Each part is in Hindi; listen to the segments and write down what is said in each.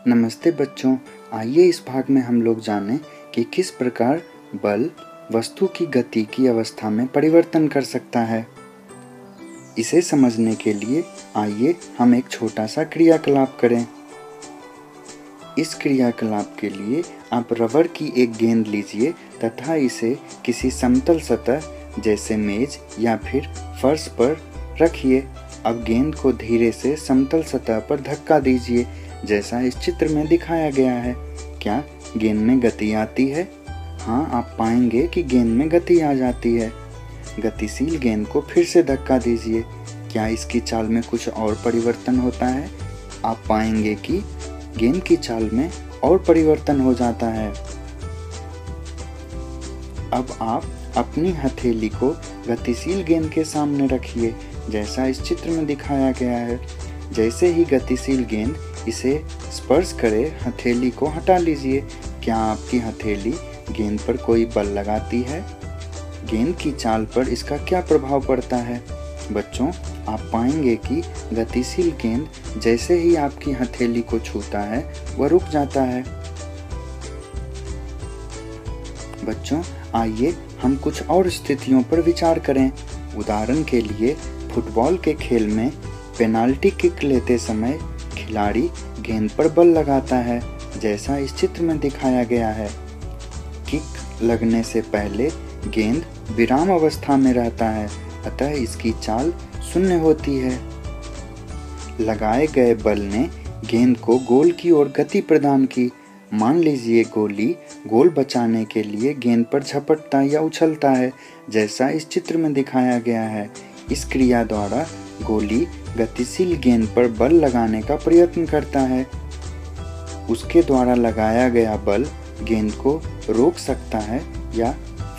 नमस्ते बच्चों, आइए इस भाग में हम लोग जानें कि किस प्रकार बल वस्तु की गति की अवस्था में परिवर्तन कर सकता है। इसे समझने के लिए आइए हम एक छोटा सा क्रियाकलाप करें। इस क्रियाकलाप के लिए आप रबर की एक गेंद लीजिए तथा इसे किसी समतल सतह जैसे मेज या फिर फर्श पर रखिए। अब गेंद को धीरे से समतल सतह पर धक्का दीजिए, जैसा इस चित्र में दिखाया गया है। क्या गेंद में गति आती है? हाँ, आप पाएंगे कि गेंद में गति आ जाती है। गतिशील गेंद को फिर से धक्का दीजिए। क्या इसकी चाल में कुछ और परिवर्तन होता है? आप पाएंगे कि गेंद की चाल में और परिवर्तन हो जाता है। अब आप अपनी हथेली को गतिशील गेंद के सामने रखिए, जैसा इस चित्र में दिखाया गया है। जैसे ही गतिशील गेंद इसे स्पर्श करे, हथेली को हटा लीजिए। क्या आपकी हथेली गेंद पर कोई बल लगाती है? गेंद की चाल पर इसका क्या प्रभाव पड़ता है? बच्चों, आप पाएंगे कि गतिशील गेंद जैसे ही आपकी हथेली को छूता है वह रुक जाता है। बच्चों, आइए हम कुछ और स्थितियों पर विचार करें। उदाहरण के लिए फुटबॉल के खेल में पेनाल्टी किक लेते समय खिलाड़ी गेंद पर बल लगाता है, जैसा इस चित्र में दिखाया गया है। किक लगने से पहले गेंद विराम अवस्था में रहता है, अतः इसकी चाल शून्य होती है। लगाए गए बल ने गेंद को गोल की ओर गति प्रदान की। मान लीजिए गोली गोल बचाने के लिए गेंद पर झपटता या उछलता है, जैसा इस चित्र में दिखाया गया है। इस क्रिया द्वारा गोली गतिशील गेंद पर बल लगाने का प्रयत्न करता है। उसके द्वारा लगाया गया बल गेंद को रोक सकता है या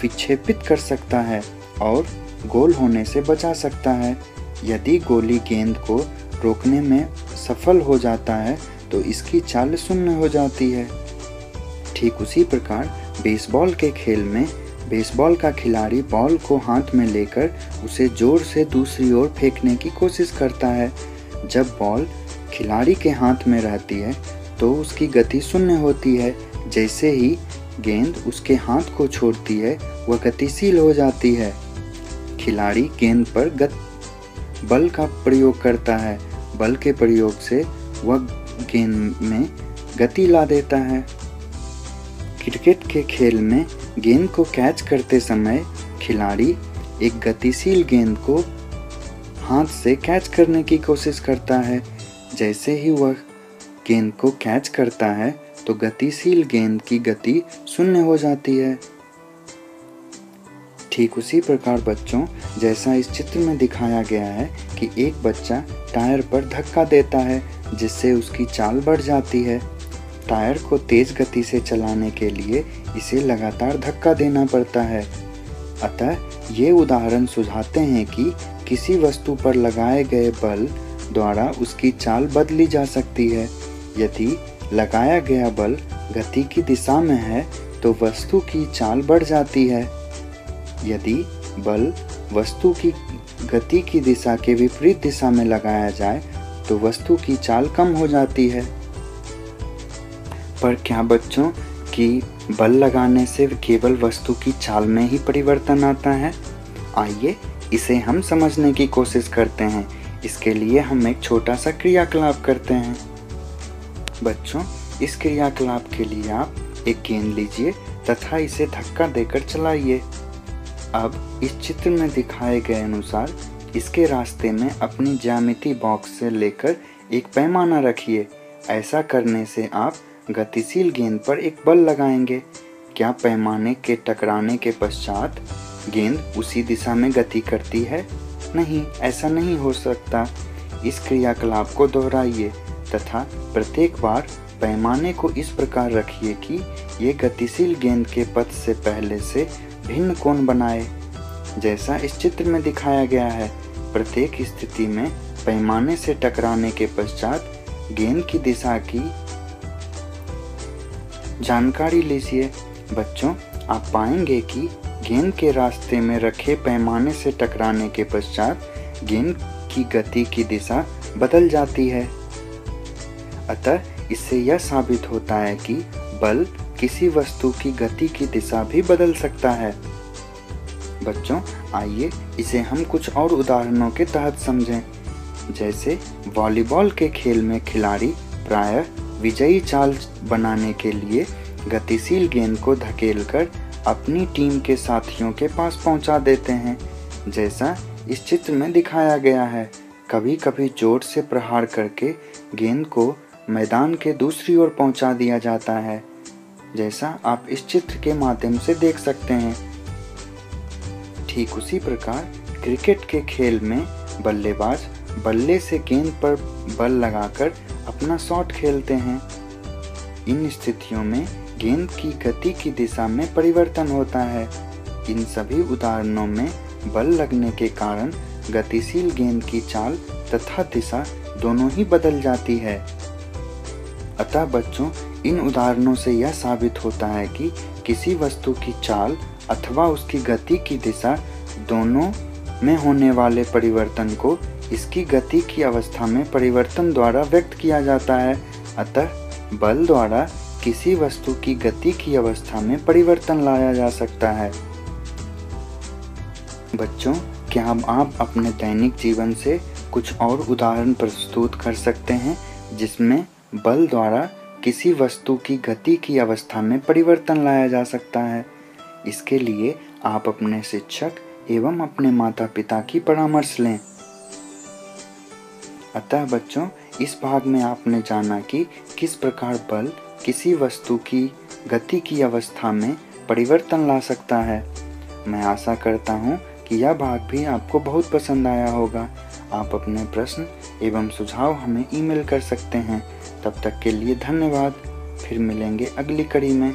विक्षेपित कर सकता है और गोल होने से बचा सकता है। यदि गोली गेंद को रोकने में सफल हो जाता है तो इसकी चाल शून्य हो जाती है। ठीक उसी प्रकार बेसबॉल के खेल में बेसबॉल का खिलाड़ी बॉल को हाथ में लेकर उसे जोर से दूसरी ओर फेंकने की कोशिश करता है। जब बॉल खिलाड़ी के हाथ में रहती है तो उसकी गति शून्य होती है। जैसे ही गेंद उसके हाथ को छोड़ती है वह गतिशील हो जाती है। खिलाड़ी गेंद पर बल का प्रयोग करता है। बल के प्रयोग से वह गेंद में गति ला देता है। क्रिकेट के खेल में गेंद को कैच करते समय खिलाड़ी एक गतिशील गेंद को हाथ से कैच करने की कोशिश करता है। जैसे ही वह गेंद को कैच करता है तो गतिशील गेंद की गति शून्य हो जाती है। ठीक उसी प्रकार बच्चों, जैसा इस चित्र में दिखाया गया है कि एक बच्चा टायर पर धक्का देता है, जिससे उसकी चाल बढ़ जाती है। टायर को तेज गति से चलाने के लिए इसे लगातार धक्का देना पड़ता है। अतः ये उदाहरण सुझाते हैं कि किसी वस्तु पर लगाए गए बल द्वारा उसकी चाल बदली जा सकती है। यदि लगाया गया बल गति की दिशा में है तो वस्तु की चाल बढ़ जाती है। यदि बल वस्तु की गति की दिशा के विपरीत दिशा में लगाया जाए तो वस्तु की चाल कम हो जाती है। पर क्या बच्चों कि बल लगाने से केवल वस्तु की चाल में ही परिवर्तन आता है? आइए इसे हम समझने की कोशिश करते हैं। इसके लिए हम एक छोटा सा क्रियाकलाप करते हैं। बच्चों, इस क्रियाकलाप के लिए आप एक गेंद लीजिए तथा इसे धक्का देकर चलाइए। अब इस चित्र में दिखाए गए अनुसार इसके रास्ते में अपनी ज्यामिति बॉक्स से लेकर एक पैमाना रखिए। ऐसा करने से आप गतिशील गेंद पर एक बल लगाएंगे। क्या पैमाने के टकराने के पश्चात गेंद उसी दिशा में गति करती है? नहीं, ऐसा नहीं हो सकता। इस क्रियाकलाप को दोहराइए तथा प्रत्येक बार पैमाने को इस प्रकार रखिए कि ये गतिशील गेंद के पथ से पहले से भिन्न कोण बनाए, जैसा इस चित्र में दिखाया गया है। प्रत्येक स्थिति में पैमाने से टकराने के पश्चात गेंद की दिशा की जानकारी लीजिए। बच्चों, आप पाएंगे कि गेंद के रास्ते में रखे पैमाने से टकराने के पश्चात गेंद की गति की दिशा बदल जाती है। अतः इससे यह साबित होता है कि बल किसी वस्तु की गति की दिशा भी बदल सकता है। बच्चों, आइए इसे हम कुछ और उदाहरणों के तहत समझें। जैसे वॉलीबॉल के खेल में खिलाड़ी प्रायः विजयी चाल बनाने के लिए गतिशील गेंद को धकेलकर अपनी टीम के साथियों के पास पहुंचा देते हैं, जैसा इस चित्र में दिखाया गया है। कभी कभी जोर से प्रहार करके गेंद को मैदान के दूसरी ओर पहुंचा दिया जाता है, जैसा आप इस चित्र के माध्यम से देख सकते हैं। ठीक उसी प्रकार क्रिकेट के खेल में बल्लेबाज बल्ले से गेंद पर बल लगाकर अपना शॉट खेलते हैं। इन स्थितियों में गेंद की गति की दिशा में परिवर्तन होता है। इन सभी उदाहरणों में बल लगने के कारण गतिशील गेंद की चाल तथा दिशा दोनों ही बदल जाती है। अतः बच्चों, इन उदाहरणों से यह साबित होता है कि किसी वस्तु की चाल अथवा उसकी गति की दिशा दोनों में होने वाले परिवर्तन को इसकी गति की अवस्था में परिवर्तन द्वारा व्यक्त किया जाता है। अतः बल द्वारा किसी वस्तु की गति की अवस्था में परिवर्तन लाया जा सकता है। बच्चों, क्या आप अपने दैनिक जीवन से कुछ और उदाहरण प्रस्तुत कर सकते हैं जिसमें बल द्वारा किसी वस्तु की गति की अवस्था में परिवर्तन लाया जा सकता है? इसके लिए आप अपने शिक्षक एवं अपने माता पिता की परामर्श लें। अतः बच्चों, इस भाग में आपने जाना कि किस प्रकार बल किसी वस्तु की गति की अवस्था में परिवर्तन ला सकता है। मैं आशा करता हूँ कि यह भाग भी आपको बहुत पसंद आया होगा। आप अपने प्रश्न एवं सुझाव हमें ईमेल कर सकते हैं। तब तक के लिए धन्यवाद। फिर मिलेंगे अगली कड़ी में।